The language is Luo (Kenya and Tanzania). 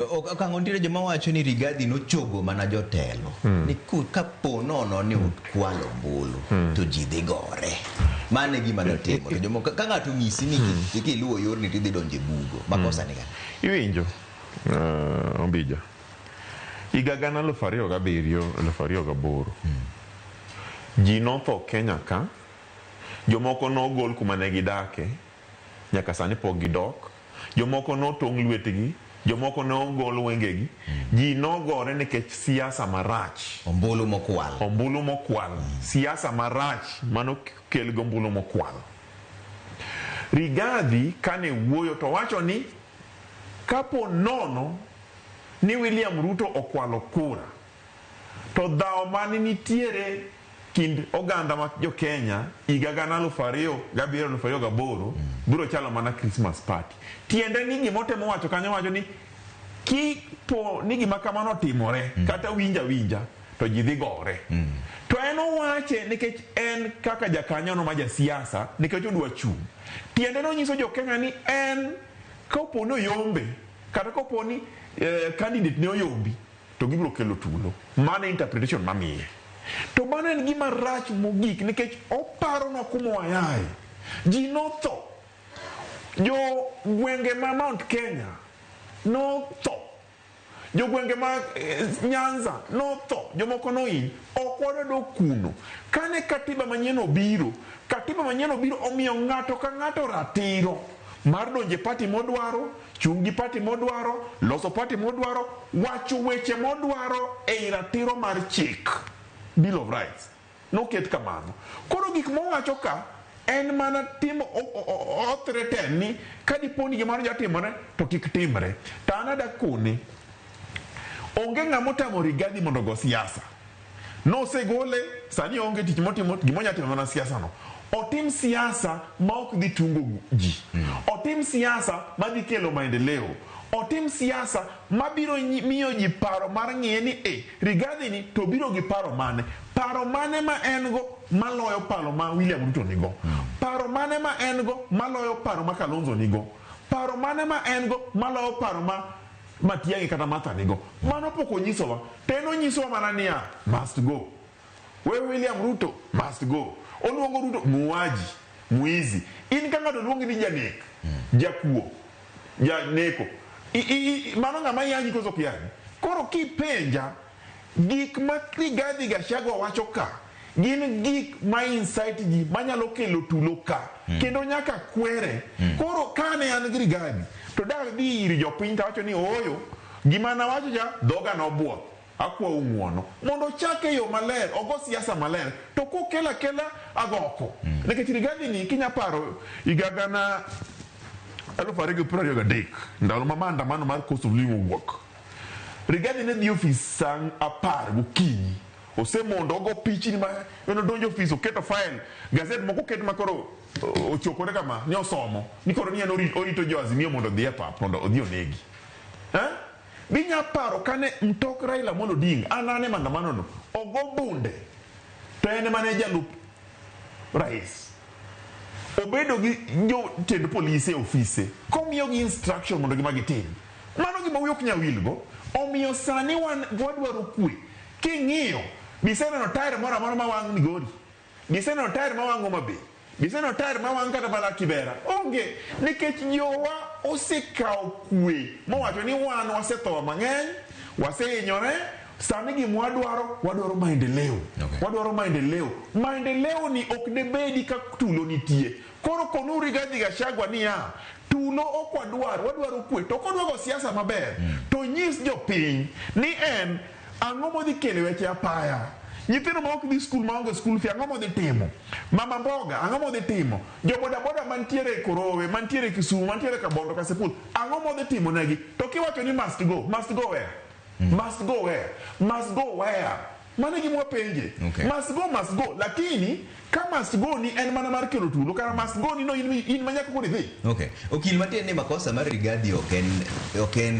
Okang'o nitiere joma wacho ni Rigathi nochogo mana jotelo ni kapo nono ni ukwalo ombulu to ji dhi gore. Mano e gima notimo. To jomoko ka ng'ato ng'isi ni kiluwo yorni tidhi donjo e bugo. Makosa ni ka. Iwinjo Ombija. Higa gana 2007 2008 ji notho Kenya ka, jomoko nogol kuma ne gidake nyaka sani pok gidok, jomoko notong' lwetgi, jomoko nogol wengegi, ji nogore nikech siasa marach, ombulu mokwal, siasa marach mano kel go ombulu mokwal. Rigathi kane wuoyo to wacho ni kapo nono ni William Ruto okwalo kura to dhaw mani nitiere kind oganda ma jo Kenya higa gana 2007-2008 biro chalo mana Christmas party. Tiende ni gimotemo wacho kanyo wacho ni kipo ni gima kamano timore kata winja to ji dhi gore. To en owache nikech en kaka jakanyo no ma ja siasa nikech odwa chung'. Tiende no nyiso jo Kenya ni en kopo no yombe kata kopo ni candidate ne oyombi to gibiro kelo tulo. Mano interpretation mamiye. To mano en gima rach mogik nikech oparo na kuma wayaye. Ji notho. Jo gwenge ma Mount Kenya notho. Jo gwenge ma Nyanza notho. Jomoko nohiny. Ok wadwa kuno. Kane katiba manyien obiro omiyo ng'ato ka ng'ato ratiro mar donje party modwaro, chung' gi party modwaro, loso party modwaro, wacho weche modwaro ei ratiro mar chik. Bill of Rights. Noket kamano. Koro gik mowacho ka en mana timo threaten ni kadiponi gimano jatimore to kik timre. To an adakone onge ng'ama otamo Rigathi mondo go siasa. Nosegole sani onge tich motimo gimonya timo mana siasa no. Otim siasa ma ok dhi tungo ji. Otim siasa ma dhi kelo maendeleo. Otim siasa ma biro miyo ji paro mar ng'e ni Rigathi ni to biro gi paro mane ma en go maloyo paro ma William Ruto nigo. Paro mane ma en go maloyo paro ma Kalonzo nigo. Paro mane ma en go maloyo paro ma Matiang'i kata Martha nigo. Mano pok onyisowa. Teno nyisowa mana niya must go. William Ruto must go. Oluongo Ruto muaji, muizi. In ka ng'ato luongi ni janek, jakuo, janeko. Mano ng'ama yanyi koso kiyanyi. Koro kipenja gik ma Rigathi Gachagua wacho ka gin gik ma insight ji manyalo kelo tulo ka kendo nyaka kwere. Koro kane an gi Rigathi to dag dhi ir jopiny to wacho ni oyo gima na wacho ja dhoga nobuoth. Akwa ung'uono mondo chake yo maler ogo siasa maler to kokela agoko. Nikech Rigathi ni kinya paro higa gana 2023 ndalo ma maandamano mar Coast of Living owuok. Rigathi ne dhi ofis sang 10 gokinyi. Osemondo ogo pichni ma eno donjo ofis oketo file gazette moko ket makoro ochokore kama ni osomo ni koro ni en orito jo Azimio mondo dhi e pap mondo odhi onegi. Binya paro kane mtok Raila Amolo Odinga anane maandamano no ogo bunde to en mane jalup rais. Obedo gi jo tend polisi e ofise komiyo gi instruction mondo gima gitim. Mano gima wuok nyawilgo. Omiyo sani wadwaro kwe. King'iyo biseno tayre moro amora ma wang' Migori, biseno tayre ma wang' Homa Bay, biseno tayre ma wang' kata mana Kibera. Onge nikech jowa osekawo kwe mowacho ni wan wasetho mang'eny, wasehinyore. Sani gima wadwaro maendeleo. Wadwaro maendeleo. Maendeleo ni ok debedi ka tulo nitie. Koro kono Rigathi Gachagua niya tulo ok wadwaro kwe to kodwago siasa maber to nyis jopiny ni en ang'o modhi kele weche apaya. Nyithindo ma ok dhi skul maonge skul fi ang'o modhi timo. Mama mboga ang'o modhi timo. Jo bodaboda mantiere e Korowe, mantiere Kisumu, mantiere Kabondo, Kasipul ang'o modhi timo negi. To kiwacho ni must go where? Must go where? Mane gimwa penje. Must go. Lakini ka must go ni en mana mar kelo tulo kara must go ni no in manyaka kodi dhi. Okay. Okil matiende makosa mar Rigathi ok en